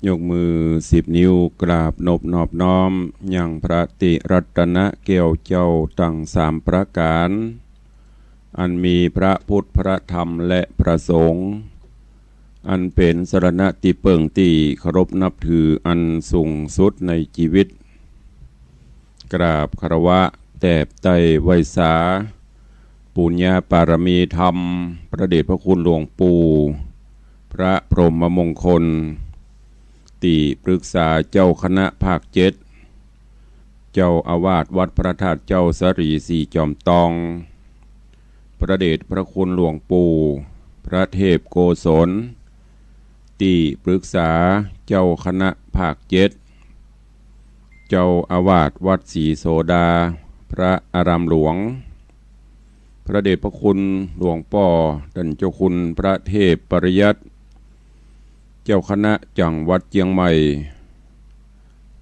ยกมือ10 นิ้วกราบนอบน้อมยังพระติรัตนเกล้าเจ้าตั้ง3 ประการอันมีพระพุทธพระธรรมและพระสงฆ์อันเป็นสรณะที่เปิ่งที่เคารพนับถืออันสูงสุดในชีวิตกราบคารวะแตบไตไวสาปุญญาปารมีธรรมพระเดชพระคุณหลวงปู่พระพรหมมงคลที่ปรึกษาเจ้าคณะภาค7เจ้าอาวาสวัดพระธาตุเจ้าสรีสีจอมตองพระเดชพระคุณหลวงปู่พระเทพโกศลที่ปรึกษาเจ้าคณะภาค7เจ้าอาวาสวัดศรีโสดาพระอารามหลวงพระเดชพระคุณหลวงป่อท่านเจ้าคุณพระเทพปริยัติเจ้าคณะจังหวัดเชียงใหม่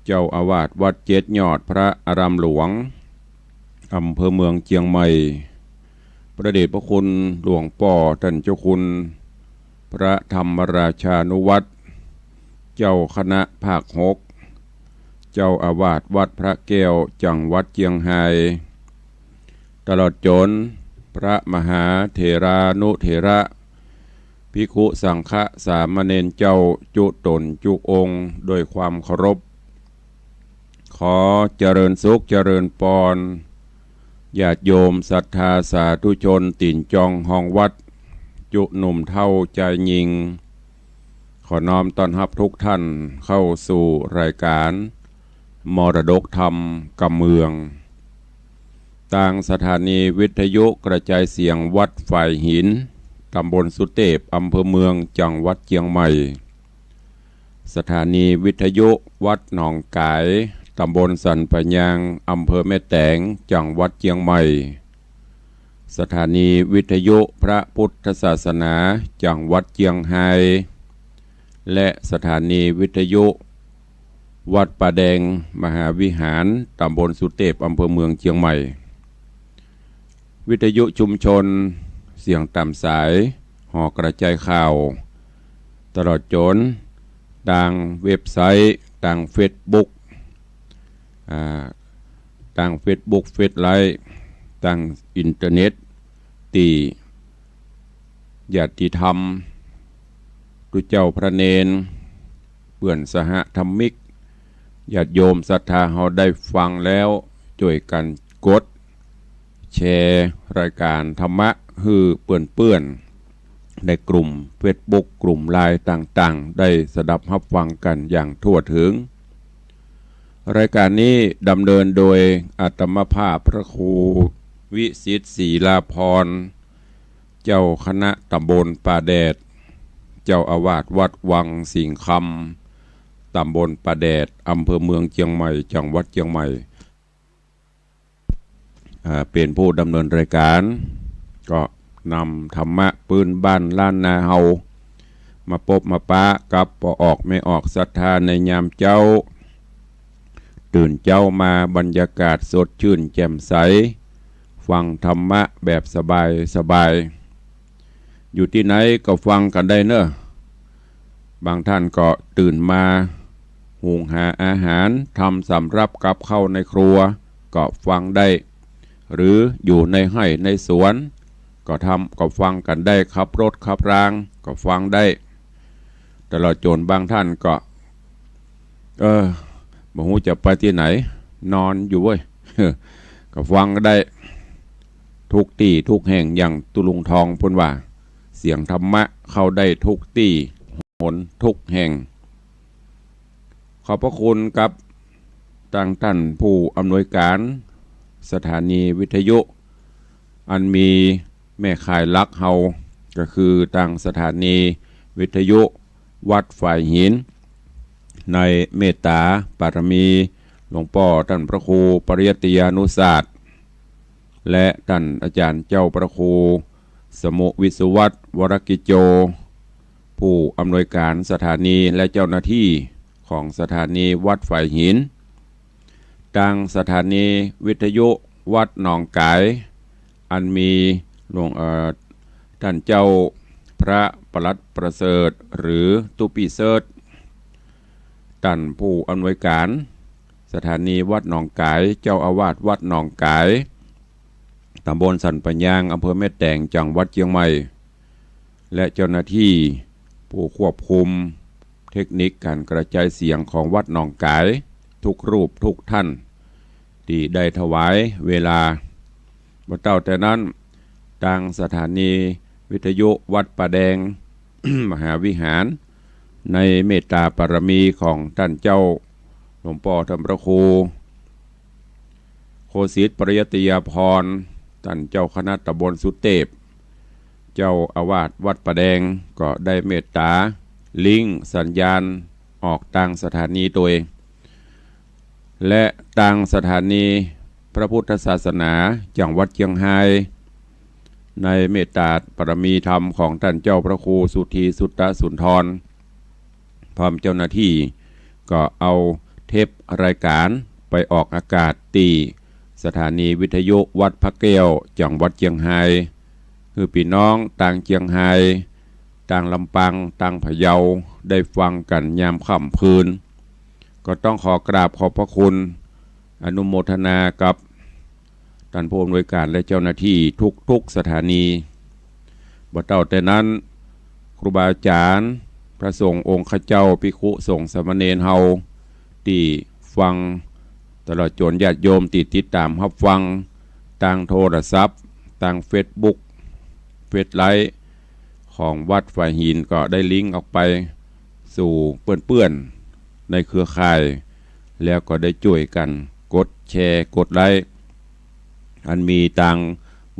เจ้าอาวาสวัด7 ยอดพระอารามหลวงอำเภอเมืองเชียงใหม่พระเดชพระคุณหลวงป่อท่านเจ้าคุณพระธรรมราชานุวัตรเจ้าคณะภาค6เจ้าอาวาสวัดพระแก้วจังหวัดเชียงรายตลอดจนพระมหาเถรานุเถระภิกขุสังฆสามเณรเจ้าจุตนจุองค์โดยความเคารพขอเจริญสุขเจริญปรญาติโยมศรัทธาสาธุชนติ่นจองห้องวัดจุหนุ่มเท่าใจยิงขอน้อมต้อนรับทุกท่านเข้าสู่รายการมรดกธรรมกำเมืองต่างสถานีวิทยุกระจายเสียงวัดฝ่ายหินตำบลสุเทพอำเภอเมืองจังหวัดเชียงใหม่สถานีวิทยุวัดหนองกายตำบลสันปะยางอำเภอแม่แตงจังหวัดเชียงใหม่สถานีวิทยุพระพุทธศาสนาจังหวัดเชียงรายและสถานีวิทยุวัดป่าแดงมหาวิหารตำบลสุเทพอำเภอเมืองเชียงใหม่วิทยุชุมชนเสียงตามสายห่อกระจายข่าวตลอดจนดังเว็บไซต์ดังเฟซบุ๊กดังเฟซบุ๊กเฟซไลน์ดังอินเทอร์เน็ตตีญาติธรรมตุเจ้าพระเนนเปื่อนสหธรรมิกญาติโยมศรัทธาเฮาได้ฟังแล้วช่วยกันกดแชร์รายการธรรมะฮือเปื่อนในกลุ่มเฟซบุ๊กกลุ่มไลน์ต่างๆได้สดับรับฟังกันอย่างทั่วถึงรายการนี้ดำเนินโดยอาตมภาพพระครูวิสิทธิ์ศรีลาภรณ์เจ้าคณะตำบลป่าแดดเจ้าอาวาสวัดวังสิงคำตำบลป่าแดดอำเภอเมืองเชียงใหม่จังหวัดเชียงใหม่เป็นผู้ดำเนินรายการก็นำธรรมะปืนบ้านล้านนาเฮามาพบมาปะกับพอออกไม่ออกศรัทธาในยามเจ้าตื่นเจ้ามาบรรยากาศสดชื่นแจ่มใสฟังธรรมะแบบสบายสบายอยู่ที่ไหนก็ฟังกันได้เนอะบางท่านก็ตื่นมาหุงหาอาหารทำสำรับกับข้าวในครัวก็ฟังได้หรืออยู่ในไร่ในสวนก็ฟังกันได้ขับรถขับรางก็ฟังได้แต่เราโจรบางท่านก็บ่ฮู้จะไปที่ไหนนอนอยู่เว้ย ก็ฟังได้ทุกที่ทุกแห่งอย่างตุลุงทองพูดว่าเสียงธรรมะเข้าได้ทุกที่หนทุกแห่งขอบพระคุณกับท่านผู้อำนวยการสถานีวิทยุอันมีแม่ข่ายลักเฮาก็คือทางสถานีวิทยุวัดฝ่ายหินในเมตตาปารมีหลวงพ่อท่านพระครูปริยัติยานุศาสตร์และท่านอาจารย์เจ้าพระครูสมุวิสุวัตรวรกิจโจผู้อำนวยการสถานีและเจ้าหน้าที่ของสถานีวัดฝ่ายหินทางสถานีวิทยุวัดหนองกายอันมีหลวงท่านเจ้าพระปลัดประเสริฐหรือตุปีเสิร์ต ตันผู้อำนวยการสถานีวัดหนองกายเจ้าอาวาสวัดหนองกายตำบลสันปัญญางอำเภอแม่แตงจังหวัดเชียงใหม่และเจ้าหน้าที่ผู้ควบคุมเทคนิคการกระจายเสียงของวัดหนองกายทุกรูปทุกท่านที่ได้ถวายเวลาบ่เต้าแต่นั้นทางสถานีวิทยุวัดป่าแดง มหาวิหารในเมตตาปรมีของท่านเจ้าหลวงพ่อธรรมพระครูโคสิทธิ์ปริยติยาภรณ์ท่านเจ้าคณะตำบลสุเทพเจ้าอาวาสวัดป่าแดงก็ได้เมตตาลิงก์สัญญาณออกทางสถานีตัวเองและทางสถานีพระพุทธศาสนาจังหวัดเชียงรายในเมตตาปรมีธรรมของท่านเจ้าพระครูสุธีสุตตสุนทรพร้อมเจ้าหน้าที่ก็เอาเทปรายการไปออกอากาศตีสถานีวิทยุวัดพระแก้วจังหวัดเชียงรายคือพี่น้องต่างเชียงรายต่างลำปางต่างพะเยาได้ฟังกันยามค่ำคืนก็ต้องขอกราบขอบพระคุณอนุโมทนากับท่านผู้อำนวยการและเจ้าหน้าที่ทุกสถานีบ่เต้าแต่นั้นครูบาอาจารย์พระสงฆ์องค์ข้าเจ้าภิกขุสงฆ์สามเณรเฮาที่ฟังตลอดจนญาติโยมติดตามรับฟังทางโทรศัพท์ทางเฟซบุ๊กเฟซไลฟ์ของวัดฝ่ายหินก็ได้ลิงก์ออกไปสู่เพื่อนๆในเครือข่ายแล้วก็ได้ช่วยกันกดแชร์กดไลค์อันมีทาง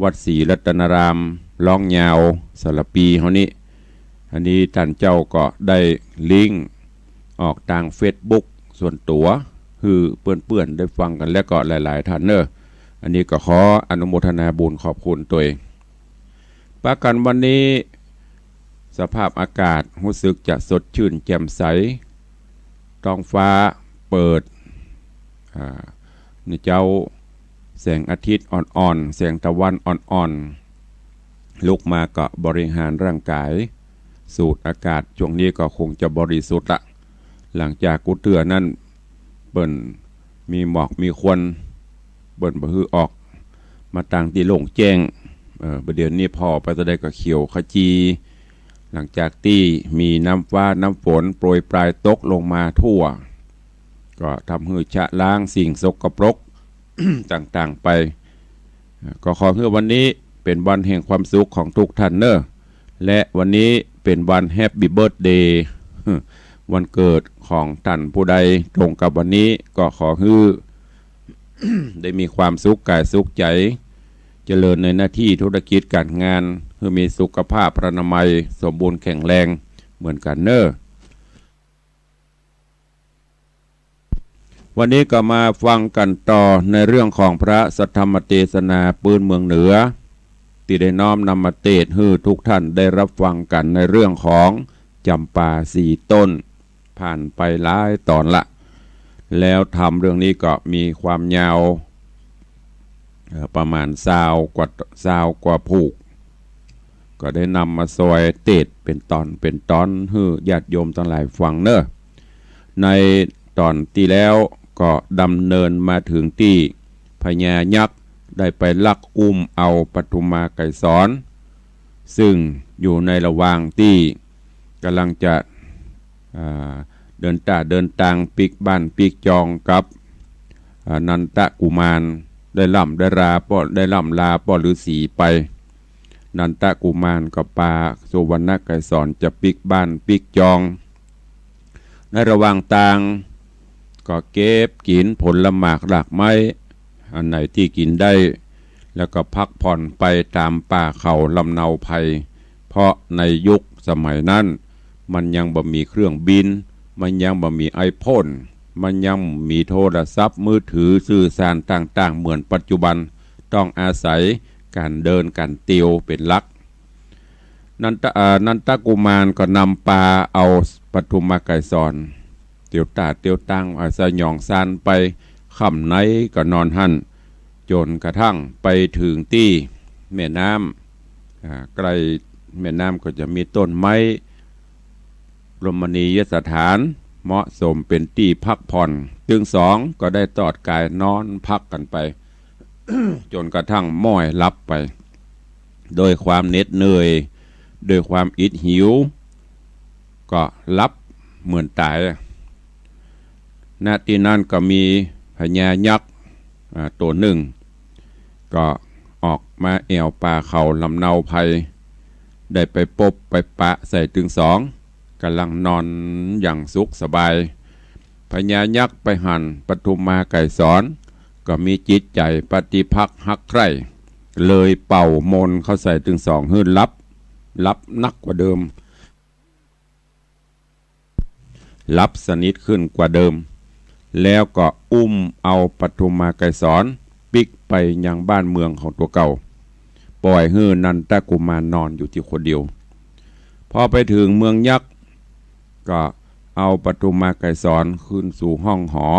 วัดศรีรัตนารามล่องยาวสารปีเฮานี้อันนี้ท่านเจ้าก็ได้ลิงก์ออกทางเฟซบุ๊กส่วนตัวคือเพื่อนๆได้ฟังกันและก็หลายๆท่านเนอะอันนี้ก็ขออนุโมทนาบุญขอบคุณตัวเองประกันวันนี้สภาพอากาศรู้สึกจะสดชื่นแจ่มใสท้องฟ้าเปิดนี่เจ้าแสงอาทิตย์อ่อนๆแสงตะวันอ่อนๆลุกมาก็บริหารร่างกายสูดอากาศช่วงนี้ก็คงจะบริสุทธิ์ละหลังจากกุเตือนั้นเบิ่นมีหมอกมีควันเบิ่นบ่ฮือออกมาต่างที่โล่งแจ้งประเดี๋ยวนี้พอไปจะได้ก็เขียวขจีหลังจากที่มีน้ำฟ้าน้ำฝนโปรยปลายตกลงมาทั่วก็ทำให้ชะล้างสิ่งสกปรก ต่างๆไปก็ขอให้วันนี้เป็นวันแห่งความสุขของทุกท่านเนอะและวันนี้เป็นวันแฮปปี้เบิร์ธเดย์วันเกิดของท่านผู้ใดตรงกับวันนี้ก็ขอให้ ได้มีความสุขกายสุขใจเจริญในหน้าที่ธุรกิจการงานเพื่อมีสุขภาพพรรณนามัยสมบูรณ์แข็งแรงเหมือนกันเนอะวันนี้ก็มาฟังกันต่อในเรื่องของพระสัทธรรมเทศนาปืนเมืองเหนือที่ได้น้อมนำมาเทศน์ให้ทุกท่านได้รับฟังกันในเรื่องของจำปาสี่ต้นผ่านไปหลายตอนละแล้วทำเรื่องนี้ก็มีความยาวประมาณ20 กว่าผูกก็ได้นำมาซอยเทศน์เป็นตอนให้ญาติโยมทั้งหลายฟังเนอะในตอนที่แล้วก็ดำเนินมาถึงที่พญายักษ์ได้ไปลักอุ้มเอาปทุมาไกรสอนซึ่งอยู่ในระหว่างที่กำลังจะเดินทางปิกบ้านปิกจองกับนันทกุมารได้ล่ำได้ล่ำลาป้อฤาษีไปนันทกุมารกับปาสุวรรณไกรสอนจะปิกบ้านปิกจองในระหว่างทางก็เก็บกินผลหมากหลากไม้อันไหนที่กินได้แล้วก็พักผ่อนไปตามป่าเขาลำเนาภัยเพราะในยุคสมัยนั้นมันยังบ่มีเครื่องบินมันยังบ่มีไอโฟนมันยังมีโทรศัพท์มือถือสื่อสารต่างๆเหมือนปัจจุบันต้องอาศัยการเดินการเตียวเป็นหลักนันทกุมารก็นำปลาเอาปทุมไกรสอนเตียวตั้งอาศัยหยองซานไปค่ำไหนก็นอนหั่นจนกระทั่งไปถึงที่แม่น้ำใกล้แม่น้ำก็จะมีต้นไม้รมณียสถาน เหมาะสมเป็นที่พักผ่อนจึงสองก็ได้ตอดกายนอนพักกันไป จนกระทั่งม้อยลับไปโดยความเหน็ดเหนื่อยโดยความอิดหิวก็ลับเหมือนตายณที่นั้นก็มีพญายักษ์ตัวหนึ่งก็ออกมาแอวป่าเขาลำเนาภัยได้ไปปบไปปะใส่ถึงสองกำลังนอนอย่างสุขสบายพญายักษ์ไปหันปทุมมาไก่สอนก็มีจิตใจปฏิภักษ์ฮักใคร่เลยเป่ามนเข้าใส่ถึงสองหื้นลับนักกว่าเดิมลับสนิทขึ้นกว่าเดิมแล้วก็อุ้มเอาปทุมมาไกรสอนปิกไปยังบ้านเมืองของตัวเก่าปล่อยให้นันทกุมารนอนอยู่ที่คนเดียวพอไปถึงเมืองยักษ์ก็เอาปทุมมาไกรสอนขึ้นสู่ห้องหอ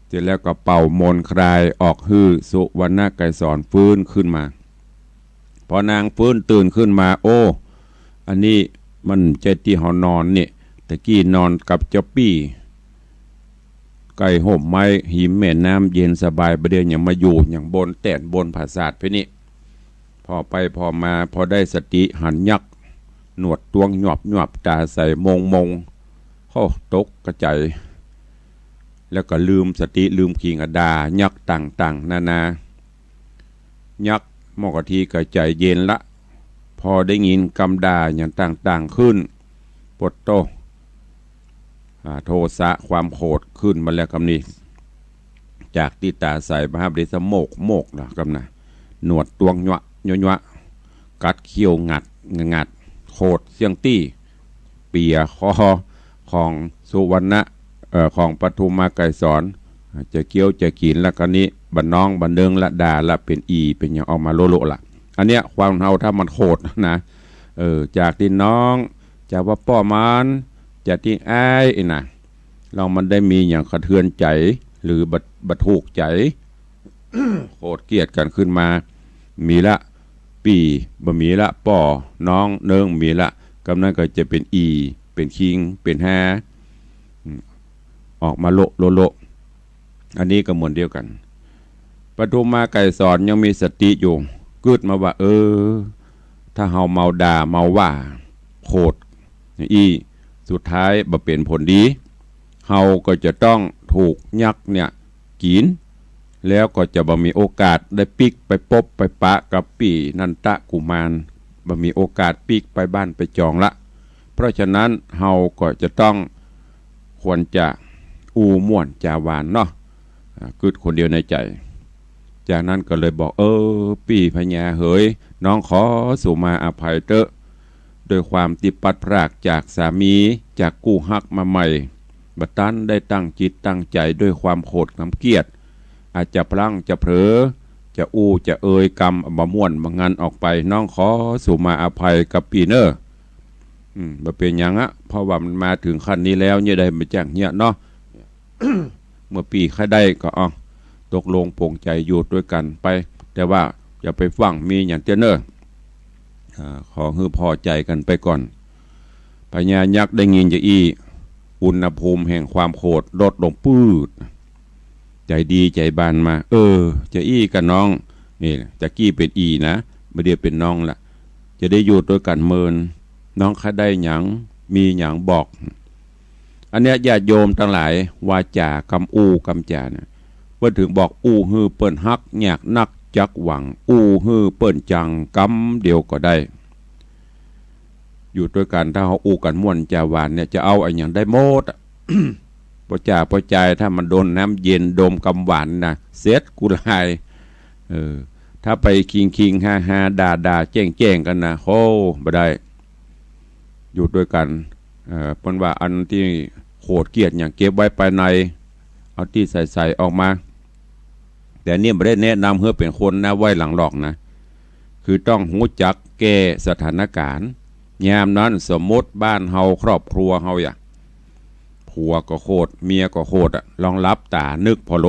เสร็จแล้วก็เป่ามนคลายออกฮือสุวรรณไกรสอนฟื้นขึ้นมาพอนางฟื้นตื่นขึ้นมาโอ้อันนี้มันใจที่หอนอนเนี่ยตะกี้นอนกับเจ้าปี้ไก่ห่มไม้หิมแม่น้ำเย็นสบายประเดี๋ยวอย่างมาอยู่อย่างบนแต้นบนผาศาสตร์ไปนี่พอไปพอมาพอได้สติหันยักหนวดตวงหยอบตาใส่มงโอ้ตกกระจายแล้วก็ลืมสติลืมขิงอดายักต่างนานายักมอกทีกระใจเย็นละพอได้ยินกำดาอย่างต่างขึ้นปวดโตโทสะความโกรธขึ้นมาแล้วคำนี้จากที่ตาใส่มหาบริสโมกนะคำนะหนวดตวงยวะกัดเขี้ยวงัดโคตรเสียงตี้เปียคอของสุวรรณของปทุมมาไกรสอนจะเกี้ยวจะขีนแล้วก็นี้บันน้องบันเดิงละดาละเป็นเป็นอย่างออกมาโลละอันเนี้ยความเฮาถ้ามันโคตรนะจากที่น้องจากว่าป้อมันจากที่ไอ้น่ะเรามันได้มีอย่างกระเทือนใจหรือบัดถูกใจ โคตรเกลียดกันขึ้นมามีละปีบะมีละป้อน้องเนิงมีละกำนั้นก็จะเป็นเป็นคิงเป็นแฮออกมาโลอันนี้ก็เหมือนเดียวกันปทุมมาไก่สอนยังมีสติอยู่กึดมาว่าถ้าเฮาเมาด่าเมาว่าโคตรสุดท้ายบ่เป็นผลดีเฮาก็จะต้องถูกยักษ์เนี่ยกินแล้วก็จะบ่มีโอกาสได้ปิกไปปบไปปะกับปีนันทกุมารบ่มีโอกาสปิกไปบ้านไปจองละเพราะฉะนั้นเฮาก็จะต้องควรจะม่วนจาหวานเนาะกึดคนเดียวในใจจากนั้นก็เลยบอกปีพญาเหยน้องขอสู่มาอภัยเตอะโดยความติปัดพรากจากสามีจากกู้ฮักมาใหม่บัดตันได้ตั้งจิตตั้งใจด้วยความโกรธความเกลียดอาจจะพลั้งจะเผลอจะจะกรรมบะม่วนบางงานออกไปน้องขอสู่มาอภัยกับปีเนอร์บ่เป็นอย่างเพราะว่ามันมาถึงขั้นนี้แล้วเนี่ยได้มาแจ้งเนี่ยเนาะ เมื่อปีใครได้ก็ตกลงปลงใจอยู่ด้วยกันไปแต่ว่าอย่าไปฟังมีอย่างเนอร์ขอให้พอใจกันไปก่อนพญายักษ์ได้ยินจะอุณหภูมิแห่งความโกรธลดลงปื้ดใจดีใจบานมาจะกับน้องนี่จะกี้เป็นนะไม่ได้เป็นน้องละจะได้อยู่ด้วยกันเมินน้องใครได้หยังมีหยังบอกอันเนี้ยญาติโยมทั้งหลายวาจากำกำจาเนี่ยว่าถึงบอกฮือเปิ้นฮักอยากนักจักหวังฮือเปิ้นจังกำเดียวก็ได้อยู่ด้วยกันถ้าเขากันม่วนจาหวานเนี่ยจะเอาอย่างได้โมด พอใจถ้ามันโดนน้ำเย็นดมกำหวานนะเซ็ตกุลายถ้าไปคิงฮาด่าแจ้งกันนะโอ้บ่ได้อยู่ด้วยกันเพิ่นว่าอันที่โหดเกลียดอย่างเก็บไว้ภายในเอาที่ใส่ออกมาแต่นี่ไม่ได้แนะนำเพื่อเป็นคนนะไว้หลังหลอกนะคือต้องหูจักแก้สถานการณ์ยามนั้นสมมติบ้านเฮาครอบครัวเฮาผัวก็โคตรเมียก็โคตรลองรับตานึกพอโล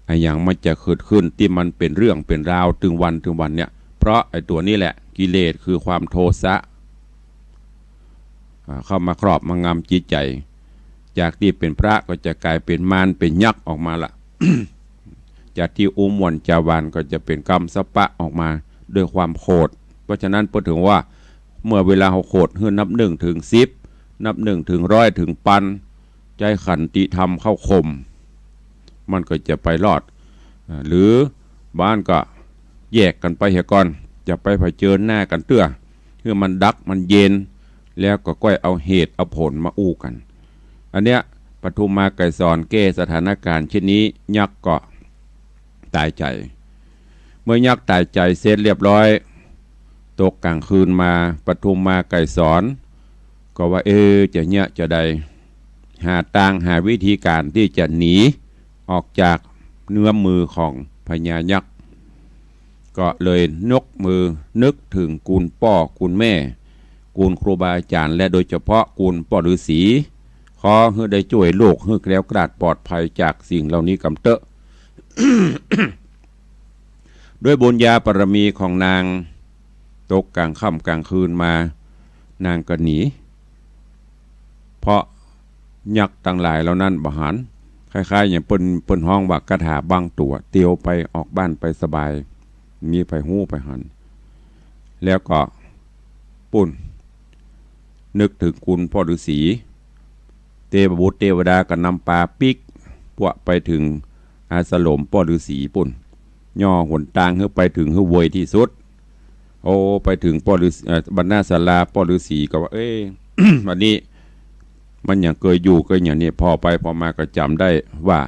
ไอ้อย่างมันจะเกิดขึ้นที่มันเป็นเรื่องเป็นราวถึงวันเนี่ยเพราะไอ้ตัวนี้แหละกิเลสคือความโทสะเข้ามาครอบมางำจิตใจ จากที่เป็นพระก็จะกลายเป็นมารเป็นยักษ์ออกมาละ จากที่อุมวนจาวานก็จะเป็นกรรมสปะออกมาด้วยความโกรธเพราะฉะนั้นพูดถึงว่าเมื่อเวลาเขาโกรธให้นับ1 ถึง 10นับ1 ถึง 100 ถึงพันใจขันติธรรมเข้าข่มมันก็จะไปรอดหรือบ้านก็แยกกันไปเหตุก่อนจะไปเผชิญหน้ากันเตื้อเพื่อมันดักมันเย็นแล้วก็ก้อยเอาเหตุเอาผลมาอู้กันอันเนี้ยปทุมมาไกรสอนแก้สถานการณ์เช่นนี้ยักษ์ก็ตายใจเมื่อยักษ์ตายใจเสร็จเรียบร้อยตกกลางคืนมาปทุมมาไกรสอนก็ว่าจะเนี่ยจะใดหาทางหาวิธีการที่จะหนีออกจากเนื้อมือของพญายักษ์ก็เลยนกมือนึกถึงกูลพ่อกูลแม่กูลครูบาอาจารย์และโดยเฉพาะกูลพ่อฤาษีขอให้ได้ช่วยโลกให้แคล้วคลาดปลอดภัยจากสิ่งเหล่านี้กำเตอะ ด้วยบุญญาบารมีของนางตกกลางค่ำกลางคืนมานางก็หนีเพราะยักษ์ต่างหลายเหล่านั้นบหันคล้ายๆอย่างเปิ้นห้องว่ากระถาบางตัวเตียวไปออกบ้านไปสบายมีไปหู้ไปหันแล้วก็ปุ่นนึกถึงคุณพ่อฤาษีเทพบุตรเทวดาก็นำปลาปิกพวกไปถึงอาสลมพ่อฤาษีปุ่นย่อหนทางเพื่อไปถึงเพื่อเวยที่สุดโอ้ไปถึงพ่อฤาษีบรรณาศาลาพ่อฤาษีก็ว่า วันนี้มันอย่างเคยอยู่เคยอย่างนี้พอไปพอมาก็จำได้ว่า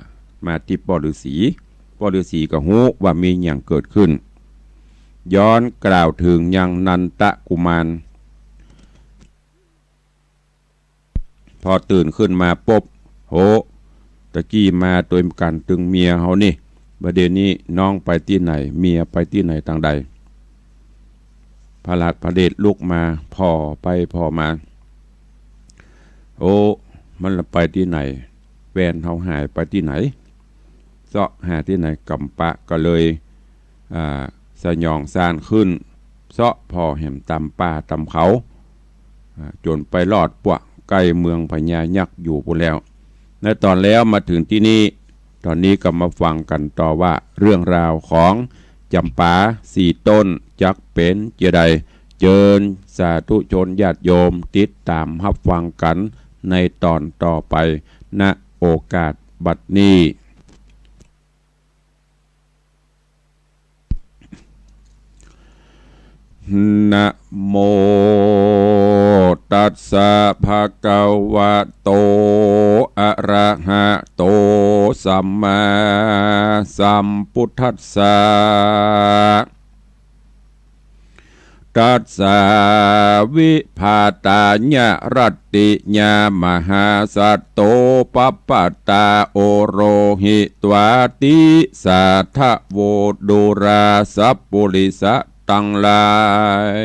มาที่พ่อฤาษีก็ฮู้ว่ามีอย่างเกิดขึ้นย้อนกล่าวถึงยังนันตะกุมารพอตื่นขึ้นมาปุ๊บโหตะกี้มาตัวกันตึงเมียเขานี่ประเดี๋ยวนี้น้องไปที่ไหนเมียไปที่ไหนต่างใดพระราชพระเดชลุกมาพ่อไปพ่อมาโอ้มันไปที่ไหนแฟนเขาหายไปที่ไหนเสาะหาที่ไหนกำปะก็เลยสยองซานขึ้นเสาะพอแห่มตำป่าตำเขาจนไปรอดปวกใกล้เมืองพญายักษ์อยู่ปุ๊แล้วในตอนแล้วมาถึงที่นี่ตอนนี้ก็มาฟังกันต่อว่าเรื่องราวของจำปา4 ต้นจักเป็นเจไดเจิญสาธุชนญาติโยมติดตามรับฟังกันในตอนต่อไปณโอกาสบัดนี้นะโมตัสสะภะคะวะโตอะระหะโตสัมมาสัมพุทธัสสะตัสสะวิภาตาญะรัตติญามหาสัตโตปัปปตาโอโรหิตวาติสัทธโวดุราสัพปุริสะตั้งหลาย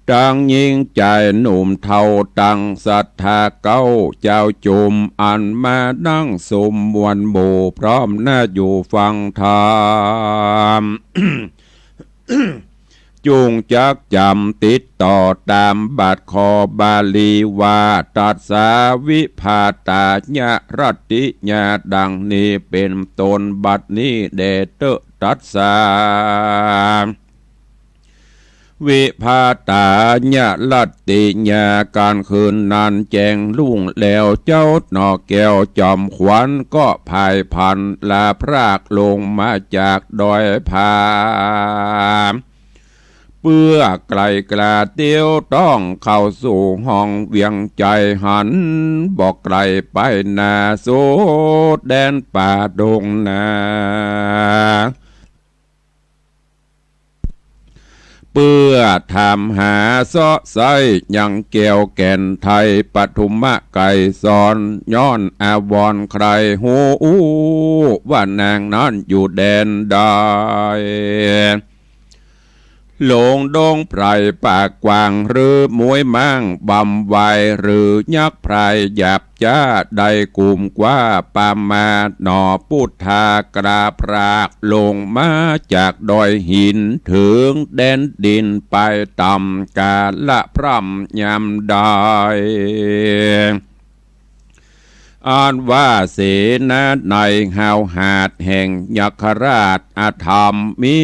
ดังยิ่งใจหนุ่มเท่าตั้งศรัทธาเก้าเจ้าจุมอันมานั่งสมวันโบพร้อมหน้าอยู่ฟังธรรม จุงจักจำติดต่อตามบาทคอบาลีว่าตัสสาวิภาตาญะรัตติญาดังนี้เป็นตนบัดนี้เดเตตัสสาวิภาตาญะรัตติญาการคืนนั้นแจงลุ่งแล้วเจ้าหนอแก้วจอมขวัญก็พายพันลาพรากลงมาจากดอยผาเพื่อไกลกลาเตียวต้องเข้าสู่ห้องเวียงใจหันบอกไกลไปนาโซแดนป่าดงนาเพื่อทำหาเสาะไซยังเกี่ยวแก่นไทยปฐุมะไก่สอนย้อนอาวรใครหูว่านางนั้นอยู่แดนใดหลงดงไพรปากกวางหรือมวยมั่งบำไวหรือยักษ์ไพรหยาบจ้าใดกลุ่มกว่าปามาหนอพุทธากราพรากลงมาจากดอยหินถึงแดนดินไปต่ำกาละพร่ำยำได้ อ่านว่าเสนาในหาวหาดแห่งยักษราชอาธรรมมิ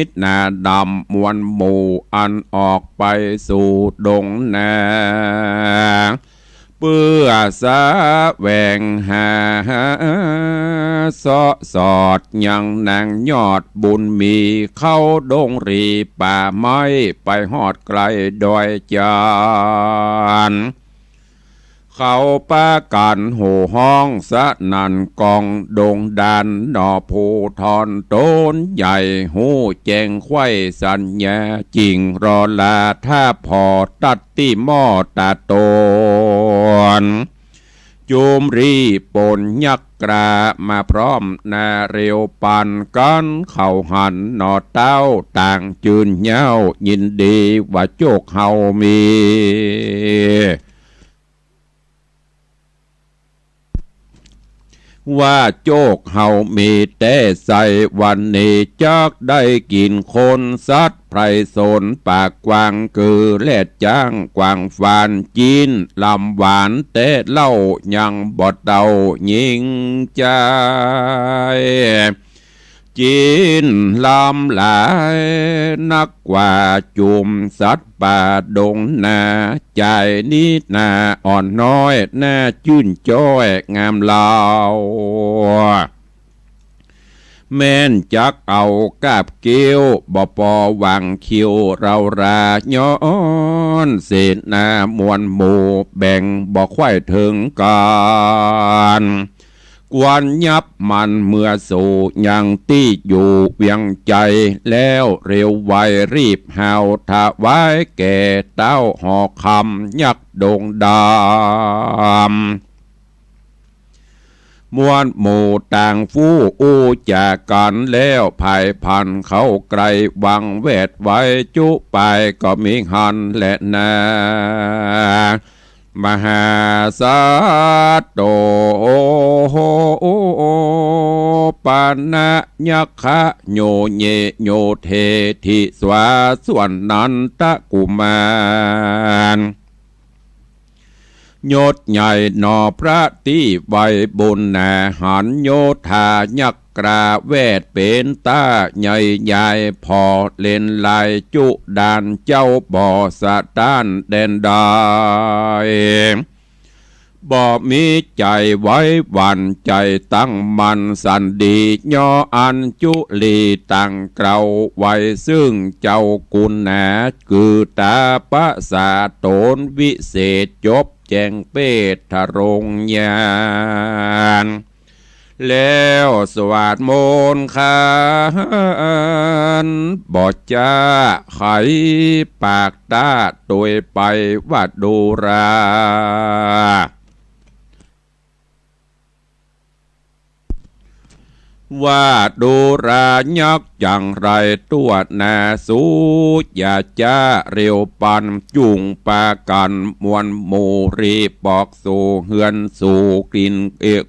ตรนาดำมวลหมู่อันออกไปสู่ดงนาเพื่อสะแหวงหาสอสอดยังนางยอดบุญมีเข้าดงรีป่าไม้ไปหอดไกลดอยจานเขาปากันโห่ห้องสะนันกองดงดานดอภูทรโตนใหญ่หูแจงไข่สัญญาจริงรอลาท่าพอตัดตีหม้อตาโตนจูมรีปนยักกรามาพร้อมนาเร็วปันกันเข่าหันนอเต้าต่างจืนเย้ายินดีว่าโจกเฮามีว่าโจกเฮามีแต่ใส่วันนี้จักได้กินคนสัตว์ไพรสนปากกวางกือแลดจ้างกวางฟานจีนลำหวานแต่เล่ายังบดเดายิงใจจีนลำหลายนักกว่าจุมสัตว์ป่าดงนาใจนิดนาอ่อนน้อยน่าชื่นจ้อยงามลาวแม่นจักเอากาบเกี้ยวบ่ปอวังคิวเราราย้อนเศษนามวลหมู่แบ่งบ่ไข่ถึงกันกวนยับมันเมื่อสู่ยังตี้อยู่เวียงใจแล้วเร็วไวรีบหาวถวายแก่เต้าหอคำยักโด่งดำมวลหมู่ต่างฟู้อู้จากกันแล้วภายพันเขาไกลวังเวทไว้จุไปก็มีหันและนามหาสัตโตปานะยักขะโยเยโยเทธิสวาส่วนนันตะกุมารยศใหญ่หนอพระที่ใบบุญแน่หันโยธายักกราเวทเป็นตาใหญ่ใหญ่พอเล่นลายจุดานเจ้าบ่อสะด้านแดนได้บ่มีใจไว้หวั่นใจตั้งมันสันดีย่ออันจุลีตั้งเกลาไว้ซึ่งเจ้ากุณแหนคือตาปะสาโตนวิเศษจบแจงเปตทะรงญาณแล้วสวัสดมนต์คานบอดจ้าไขปากตาโดยไปวัดดูราว่าดูรายักจังไรตัวนาสูอย่าจ้าเร็วปันจุงปากันมวลหมู่รีปอกสู่เฮือนสู่กิน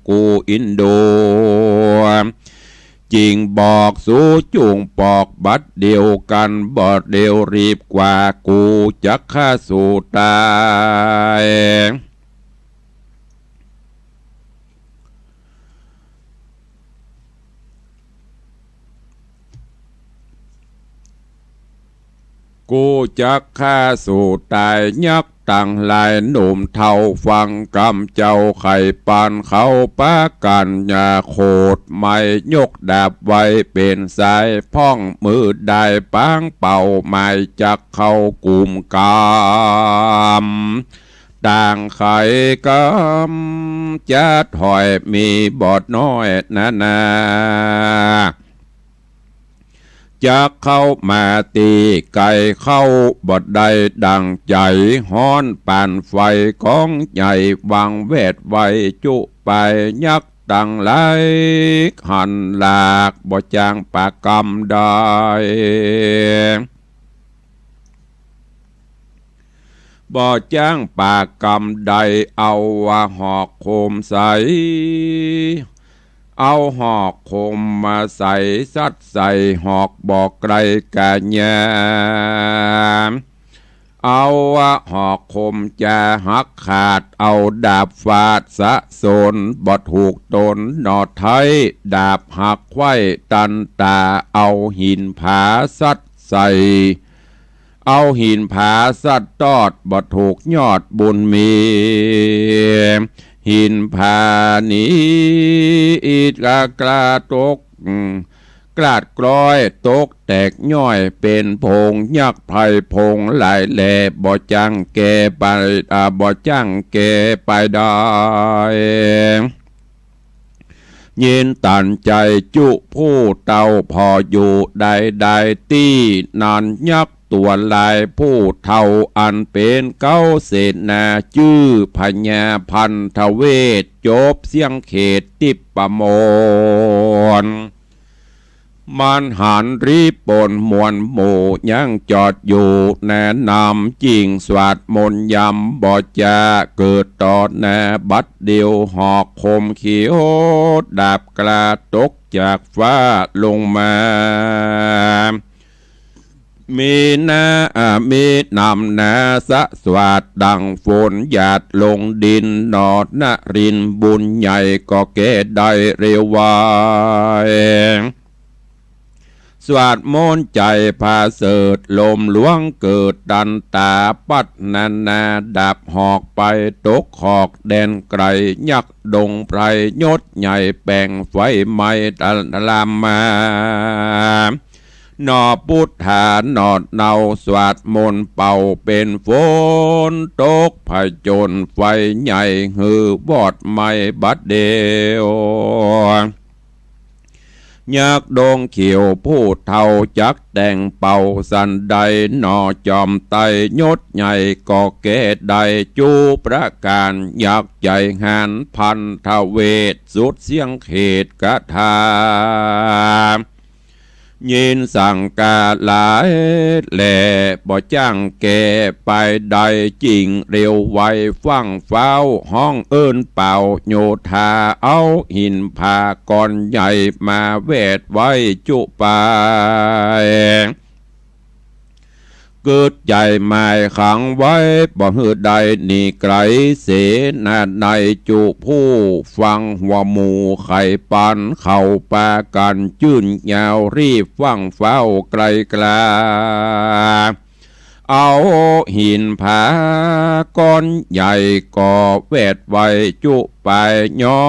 กูอินโดจริงบอกสู่จุงปอกบัดเดียวกันบอดเดียวรีบกว่ากูจักฆ่าสู่ตายกูจักฆ่าสู่ตายยักตั้งลายหนุ่มเท่าฟังกำเจ้าไข่ปานเขาปากันยาโคดไม่ยกดาบไว้เป็นสายพ่องมือได้ปางเป่าไม่จักเข้ากลุ่มกามต่างไข่กำจะถอยมีบอดน้อยนาจะเข้ามาตีไก่เข้าบดใดดังใจฮ้อนปานไฟของใหญ่วางเวทไว้จุไปยักตั้งไหลหันหลากบ่จางปากกำได้บ่จ้างปากกำใดเอาว่าหอกโคมใสเอาหอกคมมาใส่ซัดใส่หอกบอกไกลกะญา เอาหอกคมจะหักขาดเอาดาบฟาดสะสนบ่ถูกตนหนอดไทยดาบหักไว้ตันตาเอาหินผาซัดใส่เอาหินผาสัดตอดบ่ถูกยอดบุญมีหินผานี้อีดกลาตกกลาดกร้อยตกแตกย่อยเป็นพงยักษ์ไพพงหลายแหล่บ่จังแกไปบ่จังแกไปได้ยินตันใจจุผู้เต่าพออยู่ใดตี้นานยักษ์ตัวลายผู้เท่าอันเป็นเก้าเศษนาชื่อพญาพันธเวทจบเสียงเขตติปปมนมันหันรีปนมวลหมู่ยังจอดอยู่แนะนำจริงสวัสดมนยำบ่จะเกิดต่อแน่บัดเดียวหอกคมเขียวดาบกล้าตกจากฟ้าลงมามีมีนำนาสะสวัสดดังฝนหยาดลงดินนอดนรินบุญใหญ่ก็แก่ได้เร็วไวสวัสดมนใจพาเสดลมหลวงเกิดดันตาปัดนาดับหอกไปตกหอกแดนไกลยักดงไพรยศใหญ่แป่งไฟไหม้ตะลามมานอพุทธานอดเนาสวัสดมนเป่าเป็นฝนตกผจญไฟใหญ่หือวอดไม่บัดเดียวยักดงเขียวผู้เท่าจักแต่งเป่าสันใดนอจอมไตยศใหญ่ก่อเกตใดจูประการยักใหญ่หานพันทเวทสุดเสียงเขตกะทายินสั่งกาหลายแหล่บ่จ้างแก่ไปใดจริงเร็วไวฟังเฝ้าห้องเอิ้นเป่าโยธาเอาหินผาก่อนใหญ่มาเวทไว้จุปายเกิดใจหมายขังไว้บ่หือใดนี่ไกลเสนาในจุผู้ฟังหัวหมูไข่ปันเข้าปากันจื่นยาวรีบฟังเฝ้าไกลกลาเอาหินผาก้อนใหญ่ก่อเวทไว้จุไปย้อ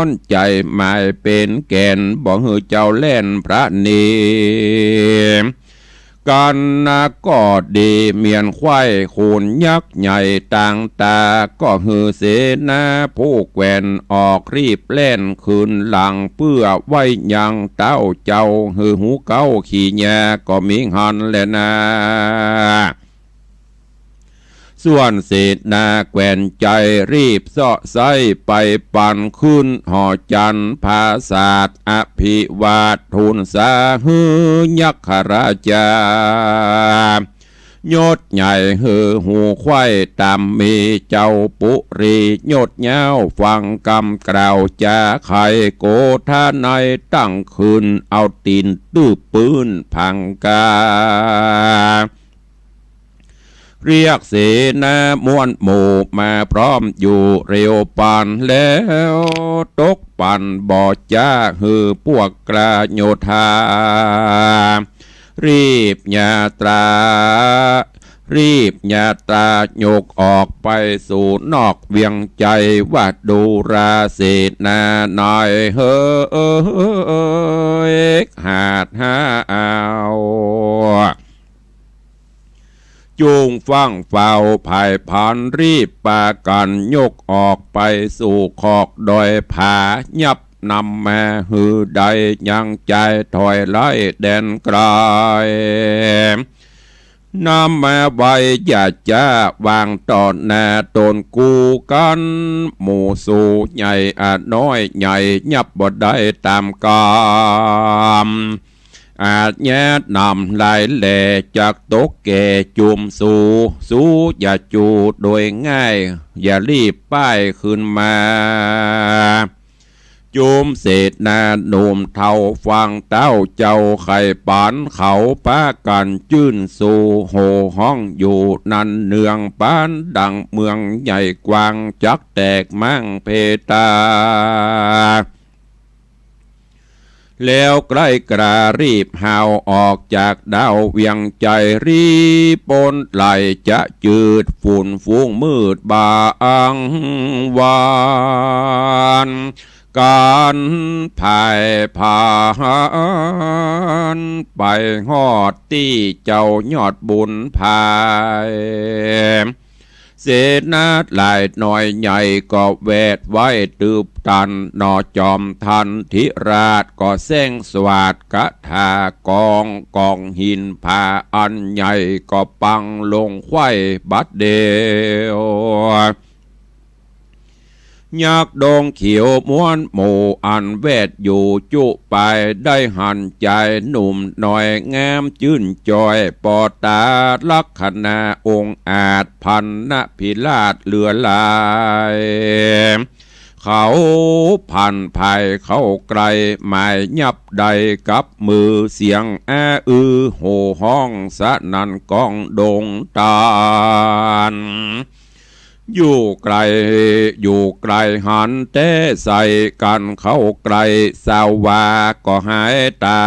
นใจหมายเป็นแก่นบ่หือเจ้าเล่นพระนีกันนาก็ดีเมียนควายคูนยักษ์ใหญ่ต่างตาก็หือเสนาผู้แกวนออกรีบเล่นคืนหลังเพื่อไว้ยังเต้าเจ้าหือหูเก้าขี่แย่ก็มีหันแลนาส่วนเศษนาแกวนใจรีบเสาะไส้ไปปั่นขึ้นหอจันภาศาสตร์อภิวาททูลสาหือยักขราชายศใหญ่หือหูควายตามมีเจ้าปุรียศเงาฟังกำกล่าวจาไข่โกธาในตั้งคืนเอาตีนตื้อปืนพังกาเรียกเสนามวนหมู่มาพร้อมอยู่เร็วปานแล้วตกปันบ่อจ้าหือพวกกระโยธารีบญาตราโยกออกไปสู่นอกเวียงใจว่าดูราเสนาหน่อยเฮ้ยหาดหาเอาจูงฟังเฝ้าภายพันรีบปากันยกออกไปสู่ขอกดอยผายับนำมาหือใดยังใจถอยไล่แดนไกลนำมาไว้อย่าจ้าวางตอนหน้าตนกูกันหมู่สู่ใหญ่น้อยใหญ่ยับบ่ได้ตามกามอาจแย่นำลายแหล่จากตกแก่จุมสู้อย่าจูโดยง่ายอย่ารีบป้ายขึ้นมาจ จุมเศษนาหนุ่มเท่าฟังเต้าเจ้าไข่ปานเขาป้ากันจื้นสู่โหห้องอยู่นันเนืองปานดังเมืองใหญ่กว้างจักแตกมั่งเพตาแล้วใกล้กระรีบหาวออกจากดาวเวียงใจรีปนไหลจะจืดฝุ่นฟุ้งมืดบางวานการภายผ่านไปฮอดที่เจ้ายอดบุญภายเศษนาดหลายหน่อยใหญ่ก็แวดไว้ตืบตันนอจอมทันธิราชก็แซงสวัสดกะทากองหินผาอันใหญ่ก็ปังลงไข่บัดเดียวยักษ์ดงเขียวม้วนหมู่อันแวดอยู่จุไปได้หันใจหนุ่มหน่อยงามจื่นจอยปอตาลักษณะองค์อาจพันนพิราชเหลือลายเขาพันภัยเข้าไกลหมายยับใดกับมือเสียงโห่ห้องสะนันกองดงตาลอยู่ไกลหันเต้ใส่กันเข้าไกลสาวาก็หายตา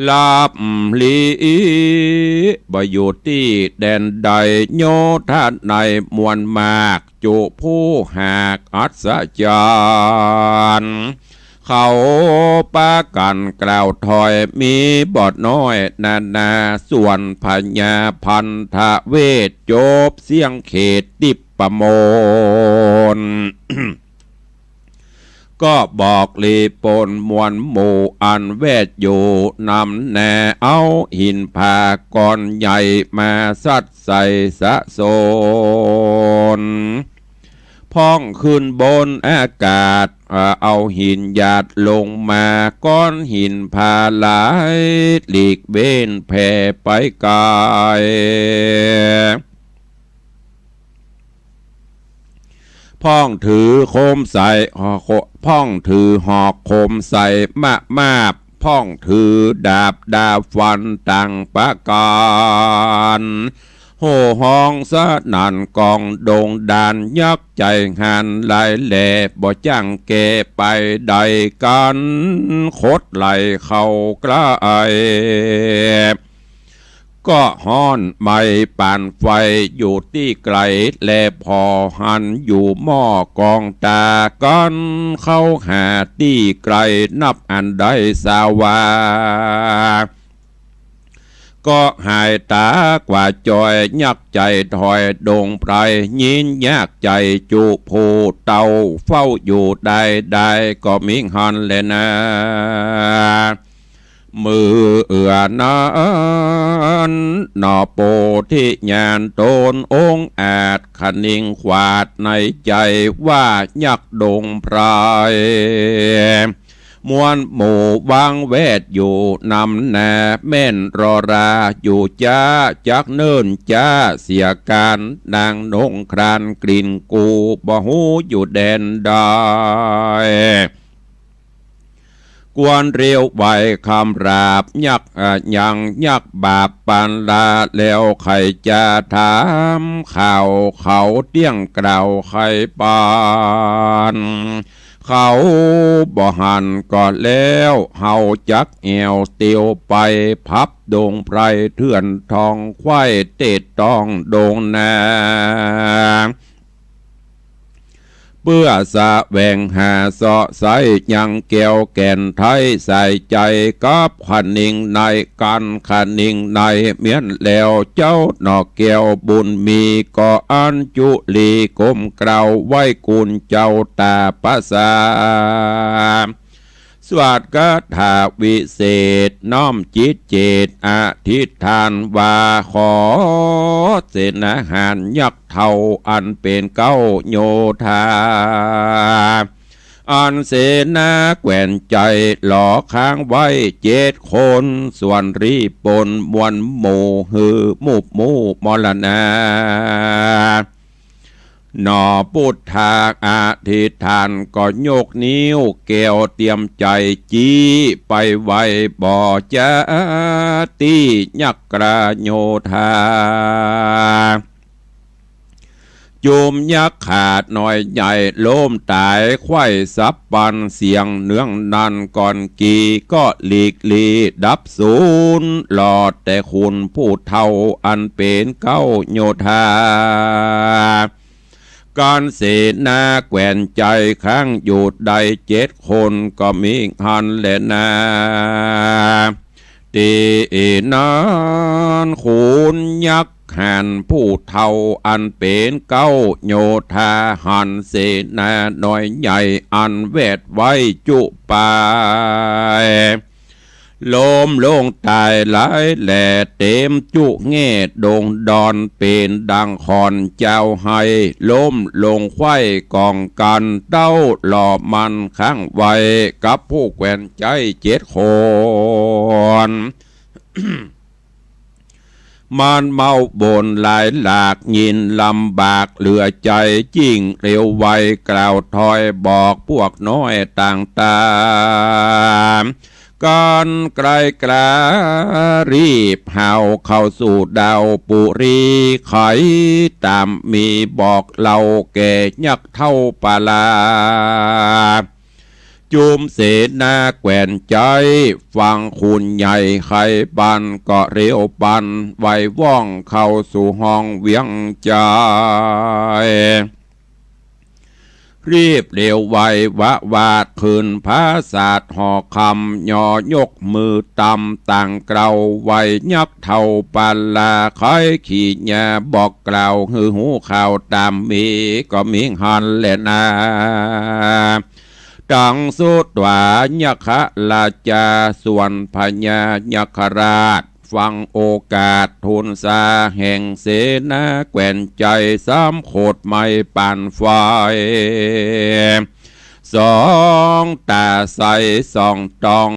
ลาบลีบอยู่ที่แดนใดโยธาในมวลมากจุผู้หากอัศจรรย์เขาปากันกล่าวถอยมีบอดน้อยนาส่วนพญาพันธเวทจบเสียงเขตติปปโมน ก็บอกลีปนมวลหมู่อันแวดอยู่นำแน่เอาหินผาก้อนใหญ่มาซัดใส่สะโซนพ้องขึ้นบนอากาศเอาหินหยาดลงมาก้อนหินพาหลายหลีกเว้นแผ่ไปไกลพ้องถือโคมใส่พ้องถือหอกโคมใส่มาพ้องถือดาบฟันต่างประการโห่ห้องสะนันกองดงดานยักใจงานลายแหล่บ่จังเกไปใดกันโคดไหลเข้ากระไอก็ห้อนไม่ปานไฟอยู่ที่ไกลแลพอหันอยู่หม้อกองตากันเข้าหาที่ไกลนับอันใดสาวาก็หายตากว่าจอยยักใจถอยดงไพรยินยากใจจุผูเต่าเฝ้าอยู่ได้ก็มิหันเลยนะมือนั้นนอโปธิญาณตนองค์อาจขนิงขวาดในใจว่ายักดงไพรมวลหมู่วางแวดอยู่นำแน่แม่นรอราอยู่จ้าจักเนิ่นจ้าเสียการนางนงครานกลิ่นกูบ่หูอยู่แดนได้กวนเรียวไว้คำราบยักยักบาปปานลาแล้วใครจะถามข่าวเขาเตี้ยงกล่าวใครปานเขาบ่หันก่อนแล้วเฮาจักแอวเตียวไปพับดงไพรเถื่อนทองควายเตดตองดงนาเพื่อสะแวงหาเสาะใสยังแก้วแก่นไทยใส่ใจกับขันนิงในกันขันนิงในเมียนแล้วเจ้าหนอกแก้วบุญมีก็อันจุลีกมกล่าวไว้กุลเจ้าตาภาษาสวัสดิ์กถาวิเศษน้อมจิตเจตอธิษฐานว่าขอเสนาหารยักษ์เท่าอันเป็นเก้าโยธาอันเสนาแกว่นใจหล่อค้างไว้7 คนส่วนรีปนมวลหมู่หือหมู่มรณา หนอพุทธาอธิษฐานก็ยกนิ้วแก้วเตรียมใจจี้ไปไว้บ่อจะตียักกระโยธาจุมยักษ์ขาดหน่อยใหญ่โล้มตายไข้สับปันเสียงเนื้องนันก่อนกีก็หลีกลีดับศูนย์หลอดแต่คุณผู้เท่าอันเป็นเก้าโยธาการเสนาแกว่นใจข้างหยุดใด7 คนก็มีหันแลนาตีนานขุนยักษ์หันผู้เท่าอันเป็นเก้าโยธาหันเสนาหน่อยใหญ่อันเวทไว้จุปายลมลงตายหลายแหล่เต็มจุแง่ดงดอนเป็นดังคอนเจ้าให้ล้มลงไข้กองกันเต้าหล่อมันข้างไว้กับผู้แกว่นใจ7 คนมันเมาบนหลายหลากยินลำบากเหลือใจจริงเร็วไวกล่าวถอยบอกพวกน้อยต่างตามการไกลกลารีบเห่าเข้าสู่ดาวปุรีไขตามมีบอกเล่าแก่ยักษ์เท่าปาลาจุมเสนาแกว่นใจฟังคุณใหญ่ไขบันก็เร็วปันไว้ว่องเข้าสู่ห้องเวียงใจรีบเร็วไววาดคืนภาษาทหอคำย่อยกมือตำต่างเกลาไว้ยักษ์เท่าปาลาคอยขี่ยาบอกกล่าวหือหูข่าวตามมีก็มีหันแลนาดังสุดว่ายักษ์ราชาส่วนพญายักษ์ราชฟังโอกาสทุนสาแห่งเสนาแกว่นใจ3 โคตรไม่ปานไฟ2 ตาใส2 ตอง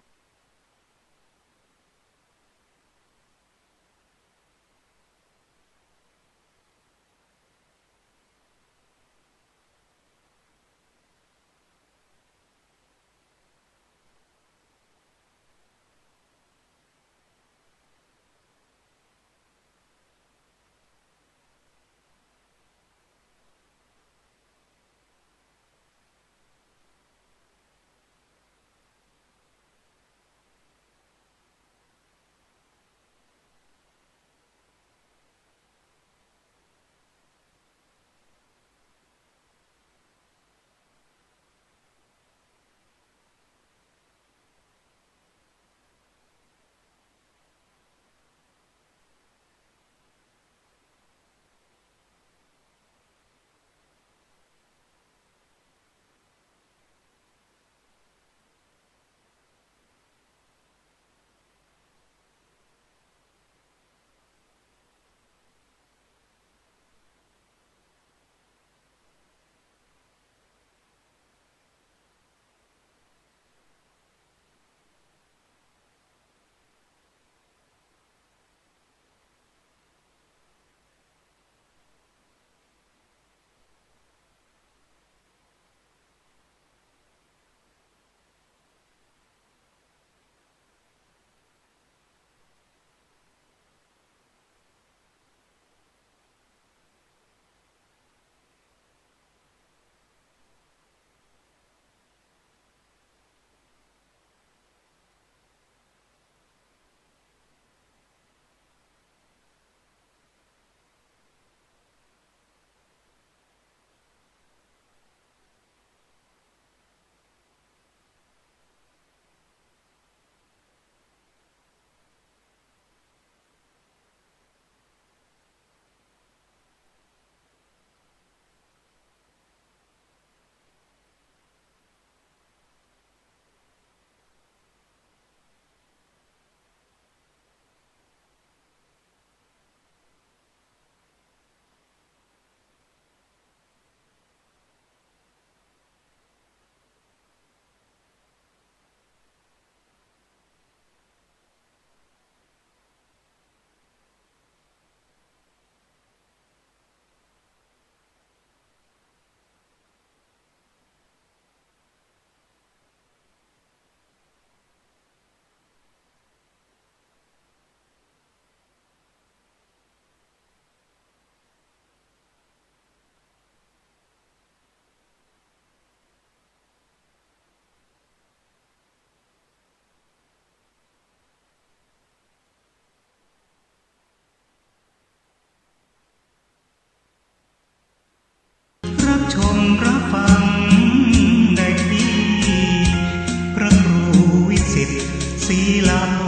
ศีลาพ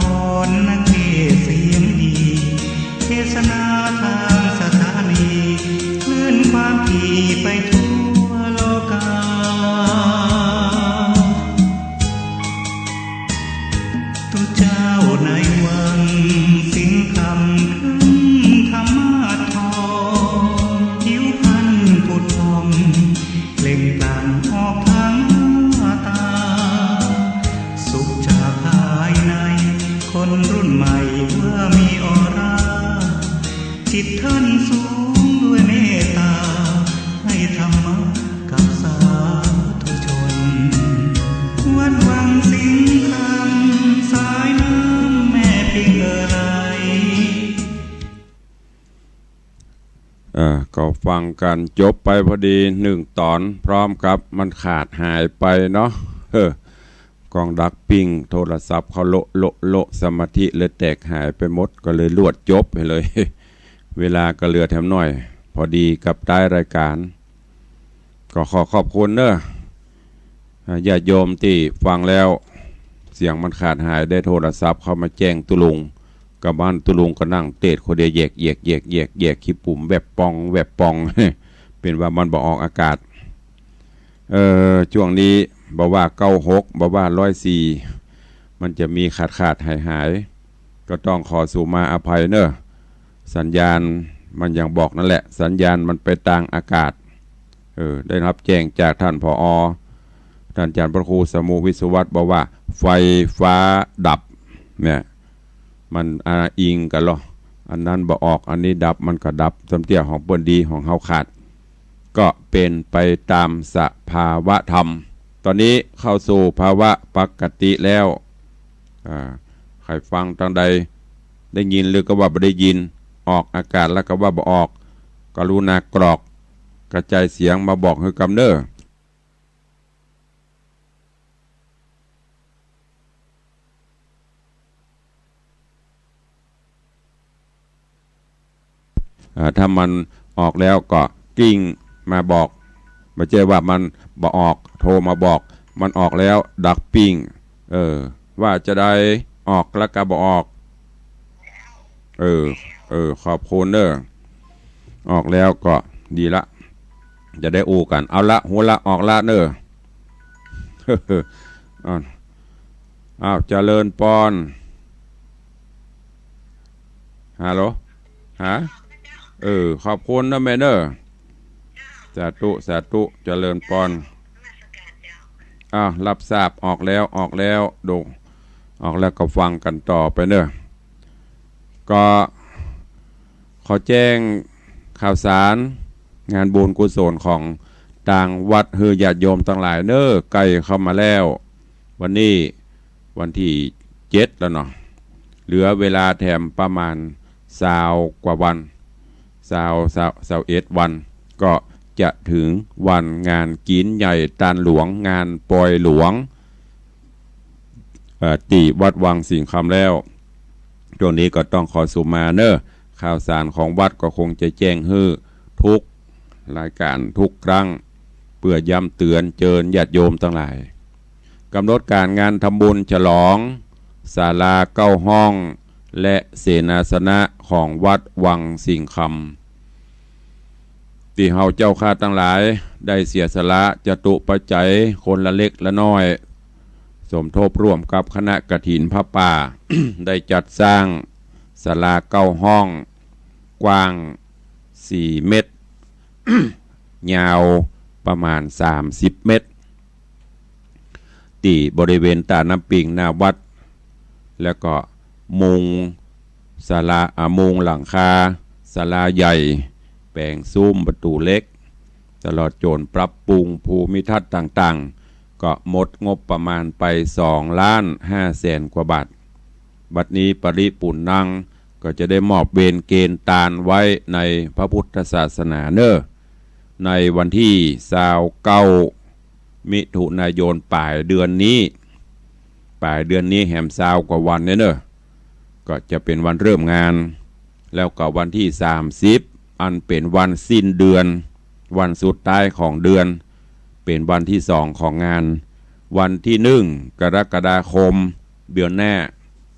รนักเทศเสียงดีเทศนาทางสถานีคลื่นความถี่ไปทั่วโลกาตุเจ้าในวังสิงคำขึ้นธรรมาทองผิวพรรณผุดผ่องเปล่งปลั่งออกทางหน้าตาสุขจากภายในคนรุ่นใหม่ว่ามีออร่าจิตท่านสูงด้วยเมตตาให้ธรรมะกับสาธุชนวัดวังสิงคำสายน้ำแม่พิงอะไรก็ฟังกันจบไปพอดี1 ตอนพร้อมกับมันขาดหายไปเนาะกองดักปิ้งโทรศัพท์เขาโละสมาธิเลยแตกหายไปหมดก็เลยลวดจบไปเลย เวลาก็เหลือแถมหน่อยพอดีกับได้รายการก็ขอขอบคุณเนอะญาติโยมที่ฟังแล้วเสียงมันขาดหายได้โทรศัพท์เข้ามาแจ้งตุลุงกับบ้านตุลุงก็นั่งเตะคนเดียวแยกขี้ปุ่มแบบปอง เป็นว่ามันบ่ออกอากาศช่วงนี้บอกว่า96บอกว่า104มันจะมีขาดหายก็ต้องขอสู่มาอภัยเนอะสัญญาณมันยังบอกนั่นแหละสัญญาณมันไปต่างอากาศได้รับแจ้งจากท่านผอ.ท่านอาจารย์พระครูสมุวิศวัตรบอกว่าไฟฟ้าดับเนี่ยมันอิงกันหรออันนั้นบ่ออกอันนี้ดับมันก็ดับสำเตียของเปิ้นดีของเฮาขาดก็เป็นไปตามสภาวะธรรมตอนนี้เข้าสู่ภาวะปกติแล้วใครฟังทางใดได้ยินหรือก็ว่าบ่ได้ยินออกอากาศแล้วก็ว่าบ่ออกกรุณากรอกกระจายเสียงมาบอกให้กำเนิดถ้ามันออกแล้วก็กิ้งมาบอกไม่ใช่ว่ามันบ่ออกโทรมาบอกมันออกแล้วดักปิ้งว่าจะได้ออกแล้วก็บ่ออกขอบคุณเด้อออกแล้วก็ดีละจะได้อูกันเอาละหัวละออกละเด้อ อ้าวเจริญปอนฮัลโหลฮะขอบคุณนะแม่เนอสาธุเจริญปอนรับทราบออกแล้วดูออกแล้วก็ฟังกันต่อไปเนอะก็ขอแจ้งข่าวสารงานบุญกุศลของต่างวัดญาติโยมทั้งหลายเนอะใกล้เข้ามาแล้ววันนี้วันที่7แล้วเนาะเหลือเวลาแถมประมาณ20 กว่าวัน21 วันก็จะถึงวันงานกินใหญ่ตานหลวงงานปอยหลวงตีวัดวังสิงคำแล้วตรงนี้ก็ต้องขอสุมาเนอะข่าวสารของวัดก็คงจะแจ้งให้ทุกรายการทุกครั้งเพื่อย้ำเตือนเจิญญาติโยมทั้งหลายกำหนดการงานทำบุญฉลองศาลา9 ห้องและเสนาสนะของวัดวังสิงคำที่เฮาเจ้าข้าทั้งหลายได้เสียสละจตุปัจจัยคนละเล็กละน้อยสมทบร่วมกับคณะกฐินพระป่า ได้จัดสร้างศาลา9 ห้องกว้าง4 เมตร ยาวประมาณ30 เมตรที่บริเวณตาน้ำปิงหน้าวัดแล้วก็มุงศาลามุงหลังคาศาลาใหญ่แปลงซุ้มประตูเล็กตลอดจนปรับปรุงภูมิทัศน์ต่างๆก็หมดงบประมาณไป2,500,000 กว่าบาทบัดนี้ปริปุณนังก็จะได้มอบเวรเกณฑ์ตาลไว้ในพระพุทธศาสนาเนอะในวันที่29 มิถุนายนปลายเดือนนี้แหม20 กว่าวันเนอะก็จะเป็นวันเริ่มงานแล้วก็วันที่30อันเป็นวันสิ้นเดือนวันสุดท้ายของเดือนเป็นวันที่2ของงานวันที่1 กรกฎาคม เดือนหน้า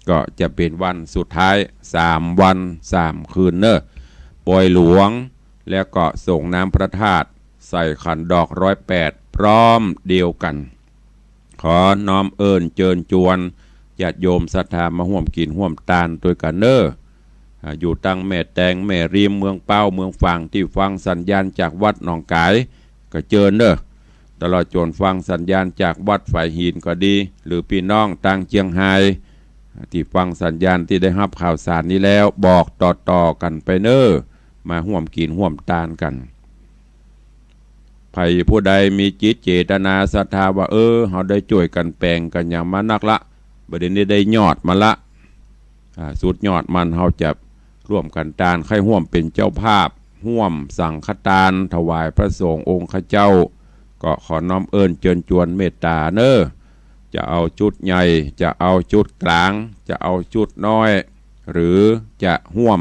ก็จะเป็นวันสุดท้าย3 วัน 3 คืนเนอะปล่อยหลวงแล้วก็ส่งน้ำพระธาตุใส่ขันดอก108พร้อมเดียวกันขอน้อมเอิญเจิญจวนญาติโยมศรัทธามาห่วมกินห่วมตาลตัวกันเนออยู่ตั้งแม่แตงแม่ริมเมืองเป้าเมืองฝางที่ฟังสัญญาณจากวัดหนองกายก็เจอเนอตลอดจนฟังสัญญาณจากวัดฝ่ายหินก็ดีหรือพี่น้องต่างเชียงไฮ้ที่ฟังสัญญาณที่ได้รับข่าวสารนี้แล้วบอกต่อกันไปเนอมาห่วมกินห่วมตาลกันไผผู้ใดมีจิตเจตนาศรัทธาว่าเขาได้ช่วยกันแปลงกันอย่างมานักละประเด็นนี้ได้ยอดมาละสุดยอดมันเขาจะร่วมกันตานใครห่วมเป็นเจ้าภาพห่วมสังฆทานถวายพระสงฆ์องค์ข้าเจ้าก็ขอน้อมเอิญเจิญจวนเมตตาเนอจะเอาจุดใหญ่จะเอาจุดกลางจะเอาจุดน้อยหรือจะห่วม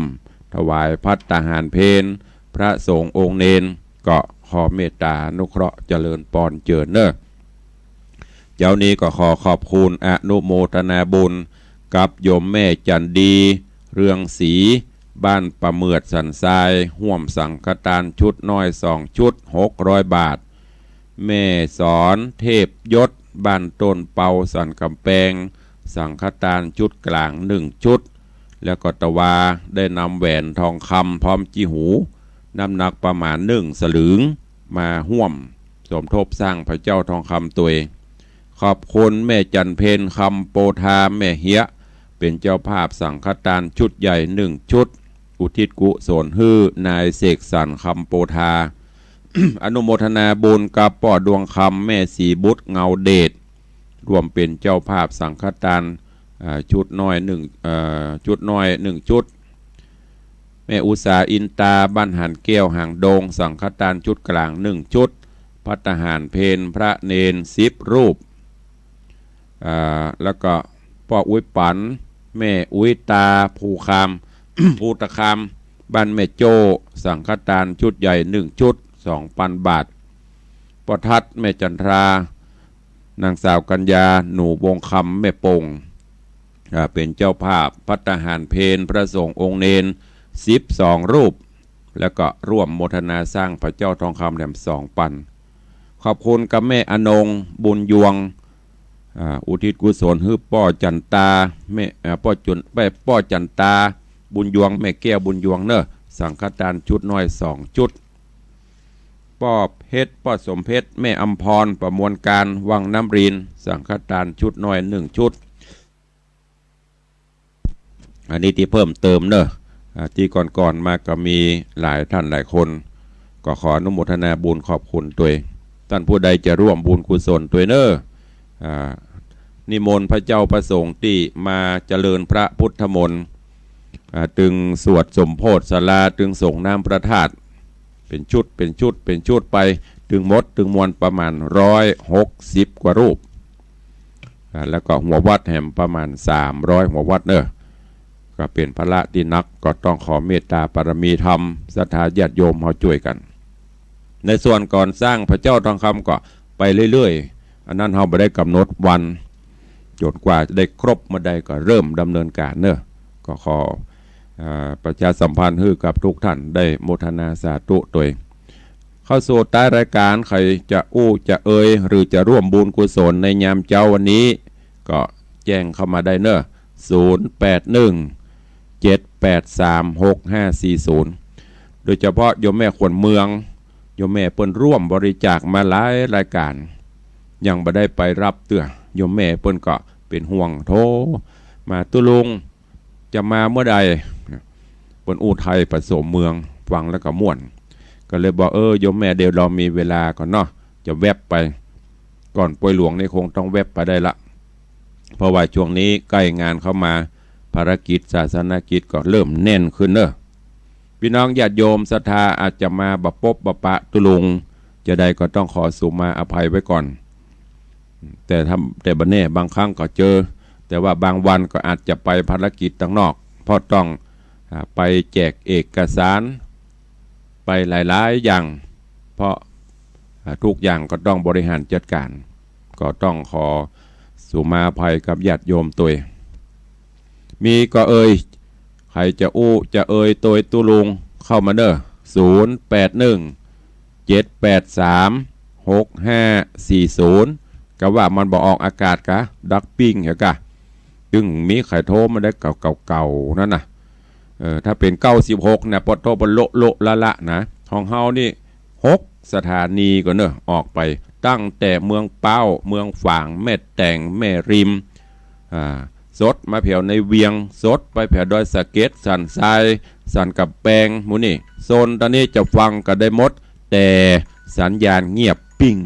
ถวายภัตตาหารเพลพระสงฆ์องค์เนนก็ขอเมตตานุเคราะห์เจริญปอนเจิญเนอเจ้านี้ก็ขอขอบคุณอนุโมทนาบุญกับโยมแม่จันดีเรืองศรีบ้านประเมือดสันทรายห่วมสังฆทานชุดน้อย2 ชุด600 บาทแม่สอนเทพยศบ้านต้นเปาสันกำแพงสังฆทานชุดกลาง1 ชุดแล้วก็ตะวาได้นำแหวนทองคำพร้อมจีหูน้ำหนักประมาณ1 สลึงมาห่วมสมทบสร้างพระเจ้าทองคำตัวเองขอบคุณแม่จันเพนคำโปธาแม่เฮียเป็นเจ้าภาพสังฆทานชุดใหญ่1 ชุดอุทิศกุศลฮื้อนายเสกสรรคำโปธา อนุโมทนาบุญกับป่อดวงคำแม่สีบุตรเงาเดชรวมเป็นเจ้าภาพสังฆทานชุดน้อย1 ชุดน้อย1 ชุดแม่อุษาอินตาบ้านหันแก้วหางดงสังฆทานชุดกลาง1 ชุดภัตตาหารเพลพระเนน10 รูปแล้วก็พ่ออุ้ยปันแม่อุ้ยตาภูคาม ภูตะคามบ้านแม่โจสังฆทานชุดใหญ่1 ชุด 2,000 บาทพ่อทัดแม่จันทรานางสาวกัญญาหนูวงคำแม่ปงเป็นเจ้าภาพภัตตาหารเพลพระสงฆ์องค์เนน12 รูปแล้วก็ร่วมโมทนาสร้างพระเจ้าทองคำแหลม2 ปันขอบคุณกับแม่อนงบุญยวงอุทิศกุศลฮือป้อจันตาแม่ป้อจันตาบุญยวงแม่แก้วบุญยวงเนอะสังฆทานชุดน้อย2 ชุดป้อเพชรป้อสมเพชรแม่อำพรประมวลการวังน้ำรินสังฆทานชุดน้อย1 ชุดอันนี้ที่เพิ่มเติมเนอะที่ก่อนมาก็มีหลายท่านหลายคนก็ขออนุโมทนาบุญขอบคุณตัวท่านผู้ใดจะร่วมบุญกุศลตัวเนอะนิมนต์พระเจ้าประสงค์ที่มาเจริญพระพุทธมนต์ตึงสวดสมโพธิศาลาตึงส่งน้ำพระธาตุเป็นชุดไปตึงมดตึงมวลประมาณ160 กว่ารูปแล้วก็หัววัดแห่มประมาณ300 หัววัดเนอะก็เป็นพระที่นักก็ต้องขอเมตตาปรมีธรรมศรัทธาญาติโยมเขาช่วยกันในส่วนก่อนสร้างพระเจ้าทองคำก็ไปเรื่อยๆอันนั้นเราไม่ได้กำหนดวันจนกว่าจะได้ครบมาได้ก็เริ่มดำเนินการเนอะก็ขอประชาสัมพันธ์ให้กับทุกท่านได้โมทนาสาธุตัวเองเข้าสู่ใต้รายการใครจะจะหรือจะร่วมบุญกุศลในยามเจ้าวันนี้ก็แจ้งเข้ามาได้เนอะ081-783-6540โดยเฉพาะโยมแม่ขวัญเมืองโยมแม่เปิ้นร่วมบริจาคมาหลายรายการยังบ่ได้ไปรับเตื้อโยมแม่เปิ้นก็เป็นห่วงโทรมาตุลุงจะมาเมื่อใดเปิ้นอุทัยผสมเมืองฟังแล้วก็ม่วนก็เลยบอกโยมแม่เดี๋ยวเรามีเวลาก่อนเนาะจะแวบไปก่อนป่วยหลวงนี่คงต้องแวบไปได้ละเพราะว่าช่วงนี้ใกล้งานเข้ามาภารกิจศาสนกิจก็เริ่มแน่นขึ้นเนอะพี่น้องญาติโยมศรัทธาอาจจะมาบปบปะตุลุงจะได้ก็ต้องขอสุมาอภัยไว้ก่อนแต่บัดนี้บางครั้งก็เจอแต่ว่าบางวันก็อาจจะไปภารกิจต่างนอกเพราะต้องไปแจกเอกสารไปหลายๆอย่างเพราะทุกอย่างก็ต้องบริหารจัดการก็ต้องขอ สุมาภัยกับญาติโยมตัวมีก็ใครจะอู้จะตัวตุลุงเข้ามาเด้อ081 783 6540ก็ว่ามันบอกออกอากาศกะดักปิ้งเหรอกะจึงมีไข่โทมาได้เก่านั่นน่ะถ้าเป็น96เนี่ยปอโทบโลละนะของเฮานี่6สถานีก็เนอะออกไปตั้งแต่เมืองเป้าเมืองฝางแม่แต่งแม่ริมสดมาแผ่วในเวียงสดไปแผ่วดอยสะเก็ดสันทรายสันกับแปงหมูนี่โซนตอนนี้จะฟังก็ได้หมดแต่สัญญาณเงียบปิ้ง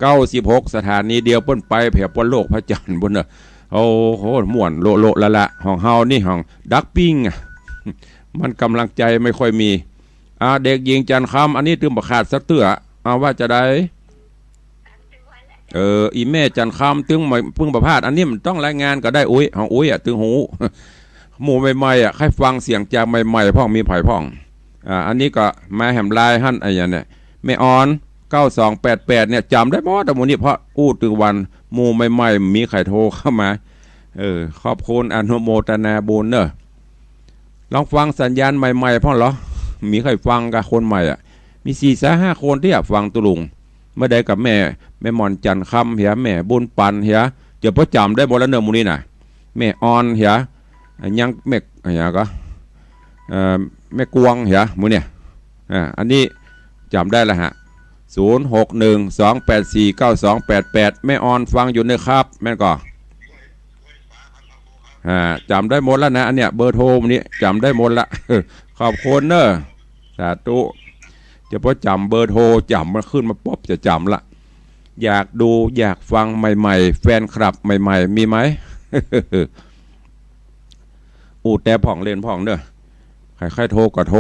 96สถานีเดียวป้นไปแผ่วป้นโลกพระจันทร์บนเนอะโอ้โหม่วนโลละของเฮานี่ของดักปิ้งมันกำลังใจไม่ค่อยมีเด็กหญิงจันคำอันนี้ตึมประขาดสักเตื้อว่าจะได้อีแม่จันคำตึงพึ่งประพาสอันนี้มันต้องรายงานก็ได้ของตึงหูหมู่ใหม่ๆใครฟังเสียงจากใหม่ๆพ่องมีไผ่พ่องอันนี้ก็มาแหมลายหั่นอะไรอย่างเนี้ยแม่ออน9288เนี่ยจำได้บ่แต่หมู่นี้เพราะตึงวันหมู่ใหม่ๆมีไข่โทรเข้ามาขอบคุณอนุโมทนาบุญเนอะลองฟังสัญญาณใหม่ๆพ่อเหรอมีใครฟังกับคนใหม่มี4-5 คนที่ฟังตุลุงเมื่อใดกับแม่มอนจันคำเหียแม่บุญปันเหียจะประจำได้บ่ละเนอมูนี่น่ะแม่ออนเหียยังแม่เหียก็แม่กวงเหียมูเนี่ยอันนี้จำได้ละฮะ0612849288แม่ออนฟังอยู่ในครับแม่ก็จำได้หมดแล้วนะอันเนี้ยเบอร์โทรนี้จำได้หมดละขอบคุณเนอะสาธุจะพอจำเบอร์โทรจำมันขึ้นมาป๊บจะจำละอยากดูอยากฟังใหม่ๆแฟนคลับใหม่ๆมีไหม แต่ผ่องเล่นผ่องเนอะใครโทรก็โทร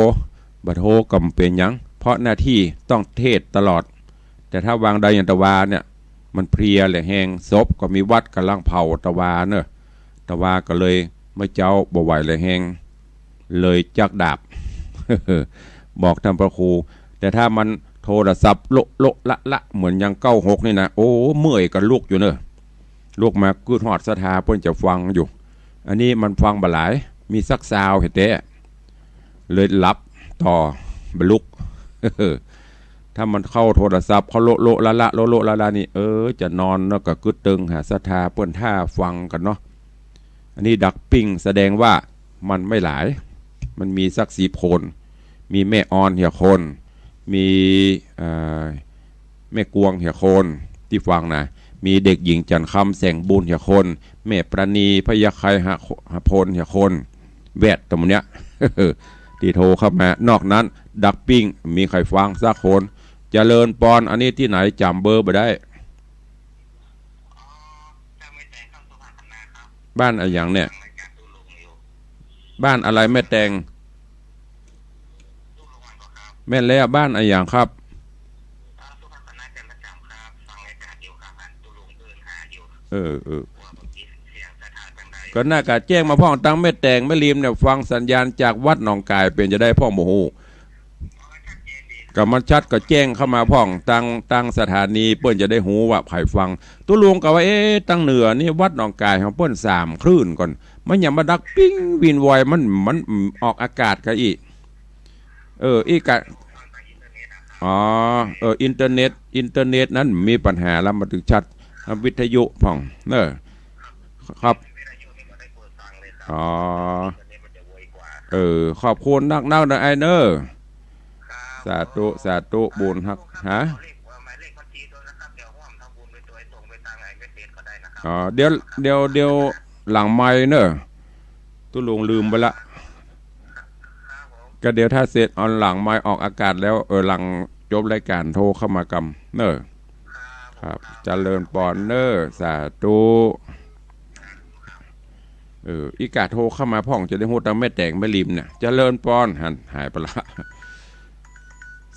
บัดโทรก็เป็นยังเพราะหน้าที่ต้องเทศตลอดแต่ถ้าวางใดยันตะวาเนี่ยมันเพลียเลยแหงศพก็มีวัดกำลังเผาตะวาเนอะตะวาก็เลยไม่เจ้าบ่ไหวเลยแหงเลยจักดาบ บอกท่านพระครูแต่ถ้ามันโทรศัพท์โละเหมือนยัง96นี่นะโอ้เมื่อยกันลูกอยู่เนอะลูกมากืดหอดสถาเพิ่นจะฟังอยู่อันนี้มันฟังบ่หลายมีสักซาวเห็นเต้เลยหลับต่อบลุก ถ้ามันเข้าโทรศัพท์เขาโละนี่จะนอนแล้วก็กึดตึงหาสถาเพิ่นท่าฟังกันเนาะอันนี้ดักปิ้งแสดงว่ามันไม่หลายมันมีสัก10 คนมีแม่ออนเหียคนมีแม่กวงเหียคนที่ฟังนะมีเด็กหญิงจันคำแสงบุญเหียคนแม่ประณีพยาไคหพลเหียคนแวดตรงเนี้ย ที่โทรเข้ามานอกนั้นดักปิ้งมีใครฟังสักคนเจริญปอนอันนี้ที่ไหนจำเบอร์ไปได้บ้านอะไรอย่างเนี่ยบ้านอะไรแม่แตงแม่แล้วบ้านอะไรอย่างครับก็น่ากะแจ้งมาพ่องตั้งแม่แตงแม่ริมเนี่ยฟังสัญญาณจากวัดหนองกายเป็นจะได้พ่องโมโหกับมันชัดก็แจ้งเข้ามาพ่องตั้งสถานีเปิ้นจะได้หูว่าไผ่ฟังตัวลุงก็ว่าตั้งเหนือนี่วัดหนองกายของเปิ้น3 คลื่นก่อนมันอย่ามาดักปิ้งวินวอยมันออกอากาศก็อีกอีกะอินเทอร์เน็ตนั้นมีปัญหาแล้วมาถึงชัดวิทยุพ่องเนอะครับขอบคุณนักนะไอเนอร์สาธุบุญฮักฮะเดี๋ยวหลังไม้เนอะตุลุงลืมไปละก็เดี๋ยวถ้าเสร็จออนหลังไม้ออกอากาศแล้วหลังจบรายการโทรเข้ามากำเนอะครับเจริญปอนเนอร์สาธุอีกาโทรเข้ามาพ่องจะได้หูตังแม่แตงแม่ริมเนี่ยเจริญปอนหายไปละ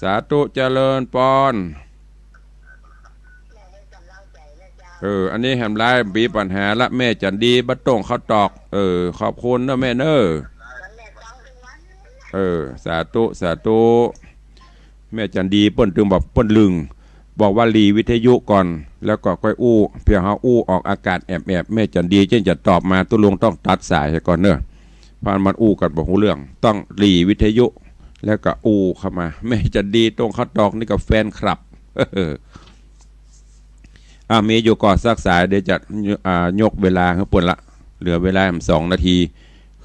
สาธุเจริญปอนอันนี้แหมไล่บีปัญหาละแม่จันดีบัดต้งเขาตอกขอบคุณนะแม่เนอสาธุแม่จันดีเปิ้นตึงบอกเปิ้นลึงบ บอกว่ารีวิทยุก่อนแล้วก็ค่อยอู้เพียงเขาอู้ออกอากาศแอบแม่จันดีเช่นจะตอบมาตุลงต้องตัดสายให้ก่อนเนอะพานมันอู้กันบอกหูเรื่องต้องรีวิทยุแล้วก็อู้เข้ามาแม่จันดีตรงเขาตอกนี่กับแฟนคลับมีอยู่ก่อนสักสายเดี๋ยวจะยกเวลาให้เปิดละเหลือเวลา2 นาที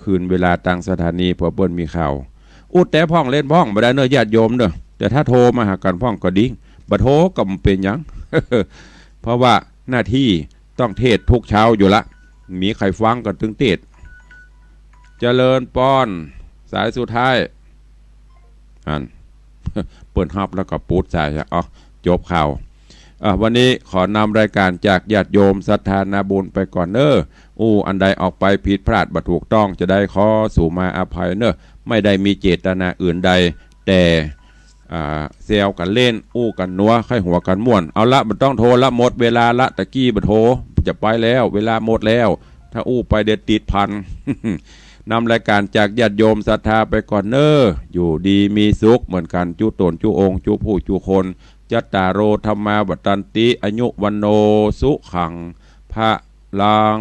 คืนเวลาตั้งสถานีพอเปิ้นมีข่าวอุดแต่พ่องเล่นพ่องบ่ได้เนอะญาติโยมเนอะแต่ถ้าโทรมาหากันพ่องก็ดีบ่โทรก็เป็นหยัง เพราะว่าหน้าที่ต้องเทศทุกเช้าอยู่ละมีใครฟังก็ถึงเทศเจริญป้อนสายสุดท้ายเปิดฮับแล้วก็ปูดสายจบข่าววันนี้ขอนำรายการจากญาติโยมศรัทธานาบุญไปก่อนเนอะอันใดออกไปผิดพลาดบ่ถูกต้องจะได้ขอสู่มาอภัยเนอะไม่ได้มีเจตนาอื่นใดแต่เซลกันเล่นกันนัวไข้หัวกันม่วนเอาละมันต้องโทรละหมดเวลาละตะกี้บ่โทรจะไปแล้วเวลาหมดแล้วถ้าไปเด็ดติดพัน นำรายการจากญาติโยมศรัทธาไปก่อนเนอะอยู่ดีมีสุขเหมือนกันจุตนจุองค์จุผู้จุคนจัตตารโอธรรมาวัฏันติอายุวันโนสุขังพระลัง